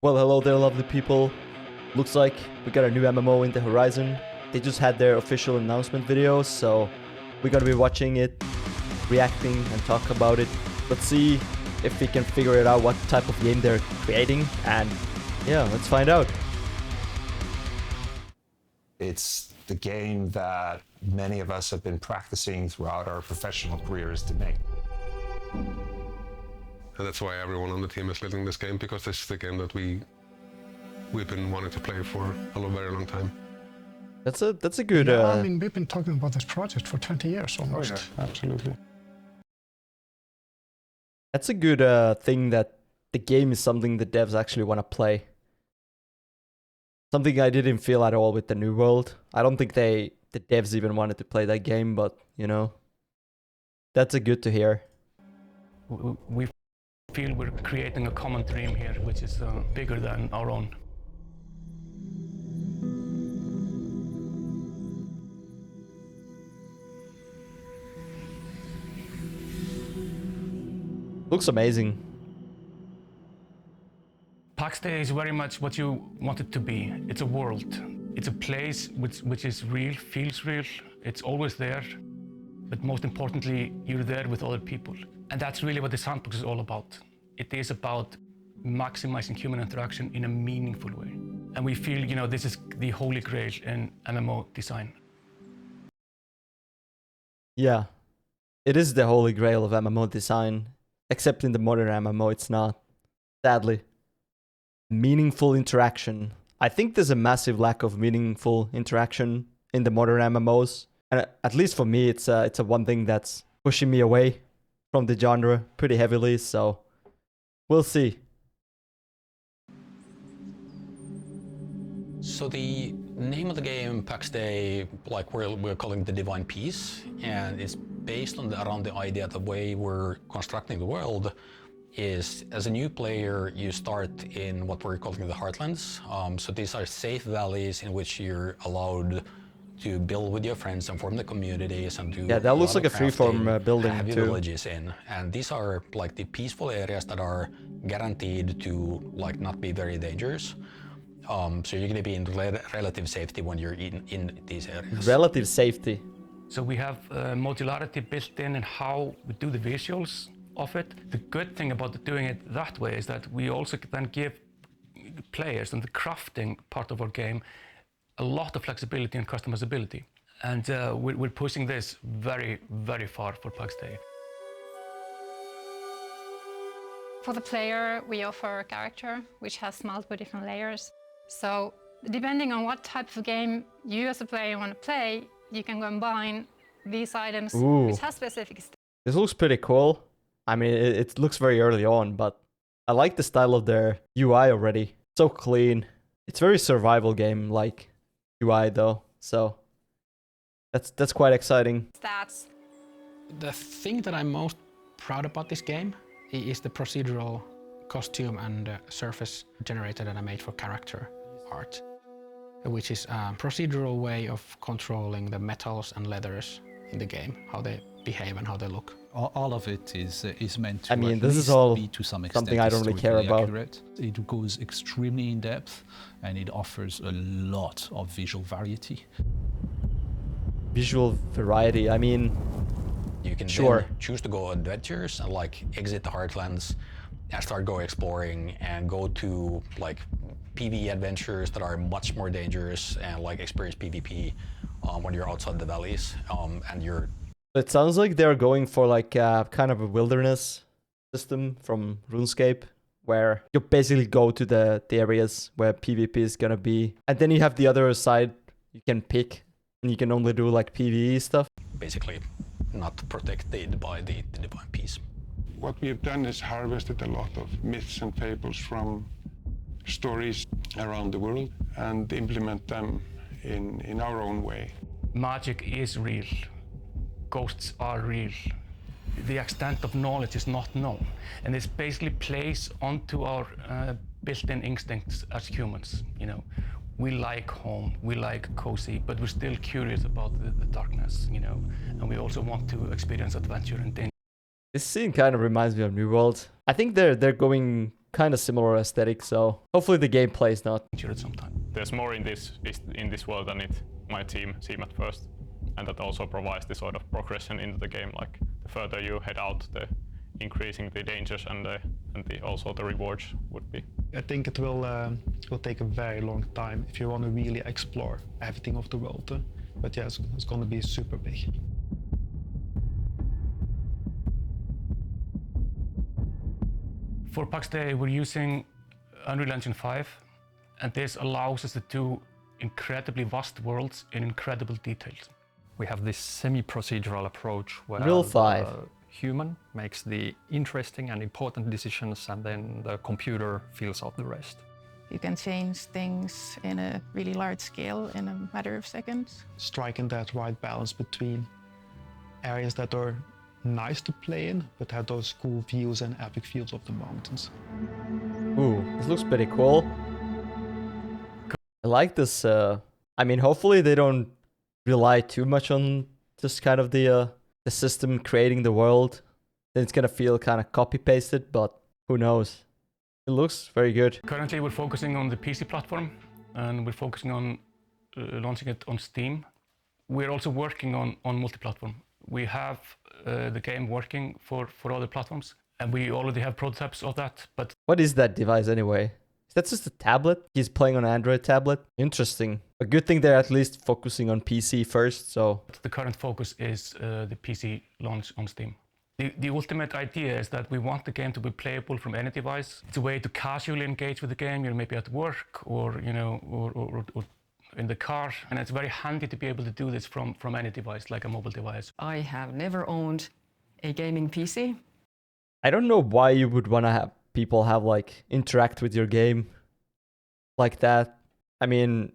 Well, hello there, lovely people. Looks like we got a new MMO in the horizon. They just had their official announcement video, so we're gonna be watching it, reacting and talk about it. Let's see if we can figure it out what type of game they're creating, and yeah, let's find out. It's the game that many of us have been practicing throughout our professional careers to make. And that's why everyone on the team is leading this game, because this is the game that we've been wanting to play for a very long time. That's a good. Yeah, I mean, we've been talking about this project for 20 years almost. Oh, yeah, absolutely. That's a good thing that the game is something the devs actually want to play. Something I didn't feel at all with the New World. I don't think the devs even wanted to play that game, but you know, that's a good to hear. We feel we're creating a common dream here, which is bigger than our own. Looks amazing. Pax Dei is very much what you want it to be. It's a world. It's a place which is real, feels real. It's always there. But most importantly, you're there with other people. And that's really what the sandbox is all about. It is about maximizing human interaction in a meaningful way. And we feel, you know, this is the holy grail in MMO design. Yeah, it is the holy grail of MMO design. Except in the modern MMO, it's not. Sadly. Meaningful interaction. I think there's a massive lack of meaningful interaction in the modern MMOs. And at least for me, it's a one thing that's pushing me away from the genre pretty heavily, so we'll see. So the name of the game, Pax Dei, like we're calling the Divine Peace, and it's based on around the idea that the way we're constructing the world is, as a new player, you start in what we're calling the Heartlands. So these are safe valleys in which you're allowed to build with your friends and form the communities and do. Yeah, that looks like a freeform building have your too. Villages in, and these are like the peaceful areas that are guaranteed to like not be very dangerous. So you're going to be in relative safety when you're in these areas. Relative safety. So we have modularity built in how we do the visuals of it. The good thing about doing it that way is that we also then give players and the crafting part of our game a lot of flexibility and customizability. And we're pushing this very, very far for Pax Dei. For the player, we offer a character which has multiple different layers. So depending on what type of game you as a player want to play, you can combine these items which have specific styles. This looks pretty cool. I mean, it looks very early on, but I like the style of their UI already. So clean. It's very survival game-like UI though, so that's quite exciting. Stats. The thing that I'm most proud about this game is the procedural costume and surface generator that I made for character art, which is a procedural way of controlling the metals and leathers in the game, how they behave and how they look. All of it is meant to, I mean, this is all be to some extent something I don't really care about. Accurate. It goes extremely in depth and it offers a lot of visual variety. Visual variety, I mean, You can sure. then choose to go adventures and like exit the Heartlands and start go exploring and go to like PvE adventures that are much more dangerous and like experience PvP when you're outside the valleys and you're. It sounds like they're going for like kind of a wilderness system from RuneScape, where you basically go to the areas where PvP is gonna be, and then you have the other side you can pick, and you can only do like PvE stuff. Basically not protected by the Divine Peace. What we have done is harvested a lot of myths and fables from stories around the world and implement them in our own way. Magic is real. Ghosts are real. The extent of knowledge is not known. And this basically plays onto our built-in instincts as humans, you know. We like home, we like cozy, but we're still curious about the darkness, you know. And we also want to experience adventure and danger. This scene kind of reminds me of New World. I think they're going kind of similar aesthetic, so hopefully the gameplay is not. At some time. There's more in this world than it might seem at first, and that also provides this sort of progression into the game. Like the further you head out, the increasing the dangers and also the rewards would be. I think it will take a very long time if you want to really explore everything of the world. But yeah, it's going to be super big. For Pax Dei, we're using Unreal Engine 5, and this allows us to do incredibly vast worlds in incredible details. We have this semi-procedural approach where Real 5. the human makes the interesting and important decisions, and then the computer fills out the rest. You can change things in a really large scale in a matter of seconds. Striking that right balance between areas that are nice to play in, but have those cool views and epic views of the mountains. Ooh, this looks pretty cool. I like this. I mean, hopefully they don't rely too much on just kind of the system creating the world. Then it's gonna feel kind of copy-pasted, but who knows? It looks very good. Currently, we're focusing on the PC platform, and we're focusing on launching it on Steam. We're also working on multi-platform. We have the game working for other platforms, and we already have prototypes of that. But what is that device anyway? Is that just a tablet? He's playing on an Android tablet? Interesting. A good thing they're at least focusing on PC first, so... The current focus is the PC launch on Steam. The ultimate idea is that we want the game to be playable from any device. It's a way to casually engage with the game. You're maybe at work or, you know, or in the car, and it's very handy to be able to do this from any device, like a mobile device. I have never owned a gaming PC. I don't know why you would want to have people have like interact with your game like that. I mean,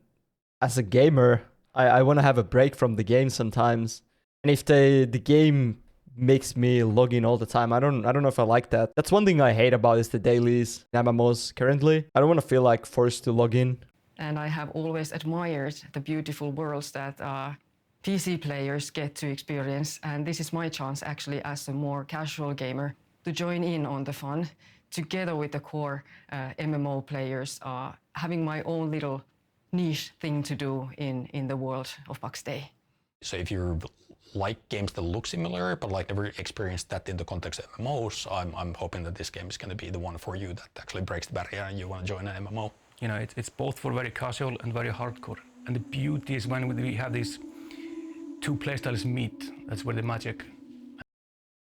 as a gamer, I want to have a break from the game sometimes. And if the game makes me log in all the time, I don't know if I like that. That's one thing I hate about is the dailies in MMOs currently. I don't want to feel like forced to log in. And I have always admired the beautiful worlds that PC players get to experience. And this is my chance actually as a more casual gamer to join in on the fun together with the core MMO players, having my own little niche thing to do in the world of Pax Dei. So if you like games that look similar, but like never experienced that in the context of MMOs, I'm hoping that this game is going to be the one for you that actually breaks the barrier and you want to join an MMO. You know, it's both for very casual and very hardcore. And the beauty is when we have these two playstyles meet, that's where the magic.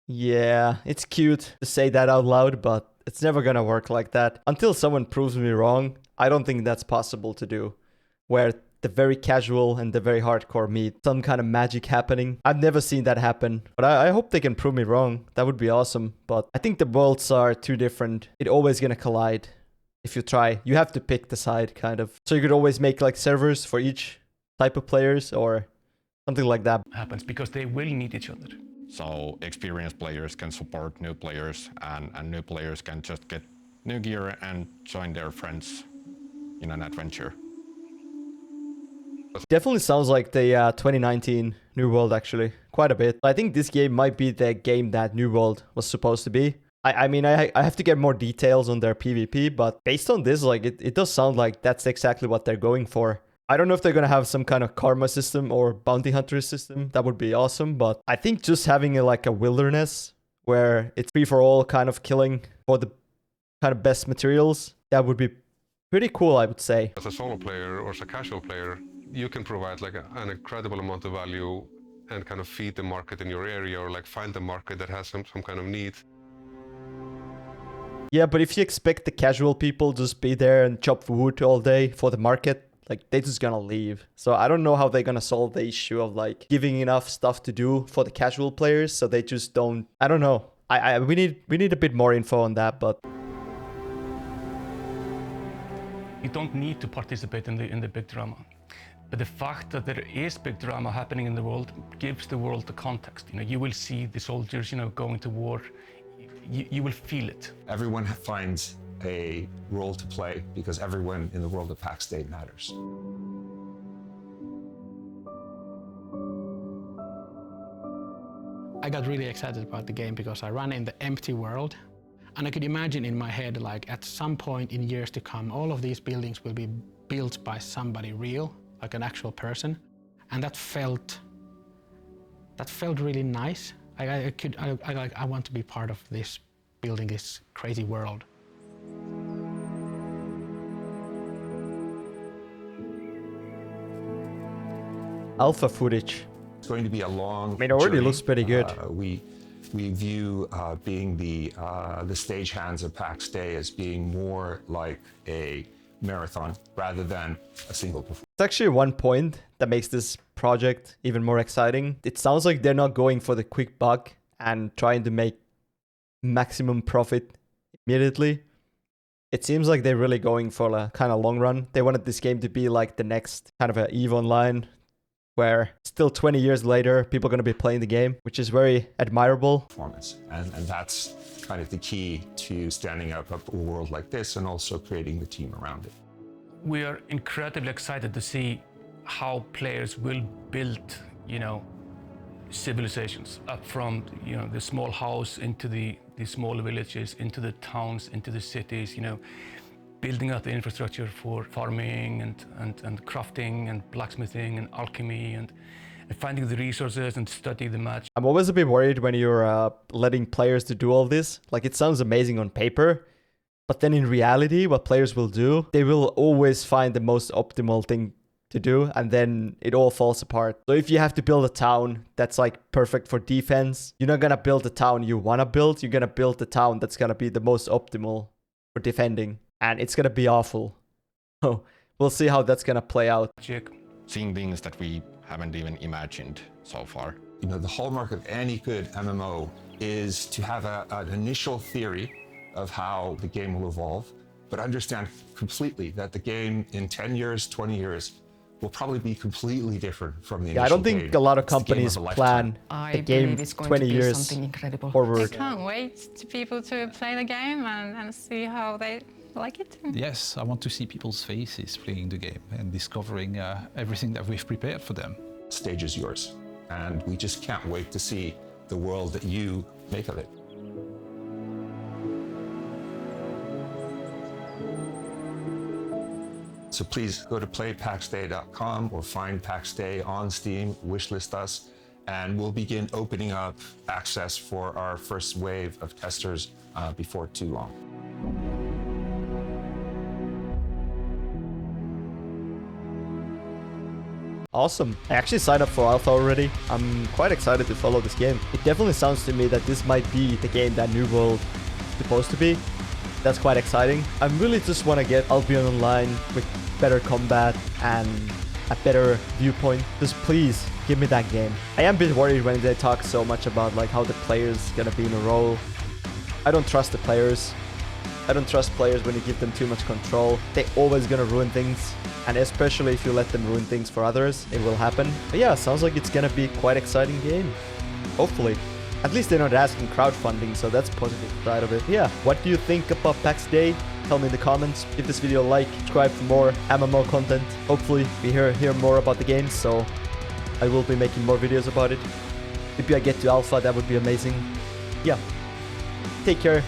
Yeah, it's cute to say that out loud, but it's never gonna work like that. Until someone proves me wrong, I don't think that's possible to do. Where the very casual and the very hardcore meet, some kind of magic happening. I've never seen that happen, but I hope they can prove me wrong. That would be awesome, but I think the worlds are too different. It's always gonna collide. If you try, you have to pick the side, kind of. So you could always make like servers for each type of players or something like that. Happens because they will need each other. So experienced players can support new players, and new players can just get new gear and join their friends in an adventure. Definitely sounds like the 2019 New World, actually. Quite a bit. I think this game might be the game that New World was supposed to be. I mean, I have to get more details on their PvP, but based on this, like, it does sound like that's exactly what they're going for. I don't know if they're gonna have some kind of karma system or bounty hunter system. That would be awesome, but I think just having like a wilderness where it's free for all kind of killing for the kind of best materials, that would be pretty cool, I would say. As a solo player or as a casual player, you can provide like an incredible amount of value and kind of feed the market in your area, or like find the market that has some kind of need. Yeah, but if you expect the casual people just be there and chop wood all day for the market, like, they're just gonna leave. So I don't know how they're gonna solve the issue of like giving enough stuff to do for the casual players, so they just don't. I don't know. We need a bit more info on that, but You don't need to participate in the big drama. But the fact that there is big drama happening in the world gives the world the context. You know, you will see the soldiers, you know, going to war. You will feel it. Everyone finds a role to play because everyone in the world of Pax Dei matters. I got really excited about the game because I ran in the empty world And I could imagine in my head, like at some point in years to come, all of these buildings will be built by somebody real, like an actual person. And that felt really nice. I want to be part of this, building this crazy world. Alpha footage. It's going to be a long. I mean, it already journey. looks pretty good. We view being the stagehands of Pax Dei as being more like a marathon rather than a single performance. It's actually one point that makes this project even more exciting. It sounds like they're not going for the quick buck and trying to make maximum profit immediately. It seems like they're really going for a kind of long run. They wanted this game to be like the next kind of a EVE Online, where still 20 years later, people are going to be playing the game, which is very admirable. Performance. And that's kind of the key to standing up a world like this and also creating the team around it. We are incredibly excited to see how players will build, civilizations up from, the small house into the small villages, into the towns, into the cities, building out the infrastructure for farming and crafting and blacksmithing and alchemy and finding the resources and studying the magic. I'm always a bit worried when you're letting players to do all this. Like, it sounds amazing on paper, but then in reality, what players will do, they will always find the most optimal thing to do, and then it all falls apart. So if you have to build a town that's like perfect for defense, you're not gonna build the town you wanna build, you're gonna build the town that's gonna be the most optimal for defending. And it's gonna be awful. So we'll see how that's gonna play out. Seeing things that we haven't even imagined so far. The hallmark of any good MMO is to have an initial theory of how the game will evolve, but understand completely that the game in 10 years, 20 years, will probably be completely different from the initial I don't think game. a lot of It's the game companies of a plan the game 20 years forward. I can't wait to people to play the game and see how they like it. Yes, I want to see people's faces playing the game and discovering everything that we've prepared for them. Stage is yours, and we just can't wait to see the world that you make of it. So please go to playpaxday.com or find Pax Dei on Steam, wishlist us, and we'll begin opening up access for our first wave of testers before too long. Awesome. I actually signed up for Alpha already. I'm quite excited to follow this game. It definitely sounds to me that this might be the game that New World is supposed to be. That's quite exciting. I really just want to get Albion Online with better combat and a better viewpoint. Just please give me that game. I am a bit worried when they talk so much about like how the players gonna be in a role. I don't trust the players. I don't trust players when you give them too much control. They're always gonna ruin things. And especially if you let them ruin things for others, it will happen. But yeah, sounds like it's gonna be quite exciting game. Hopefully. At least they're not asking crowdfunding, so that's positive side of it. Yeah, what do you think about Pax Dei? Tell me in the comments. Give this video a like, subscribe for more MMO content. Hopefully we hear more about the game, so I will be making more videos about it. Maybe I get to Alpha, that would be amazing. Yeah. Take care.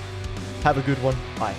Have a good one. Bye.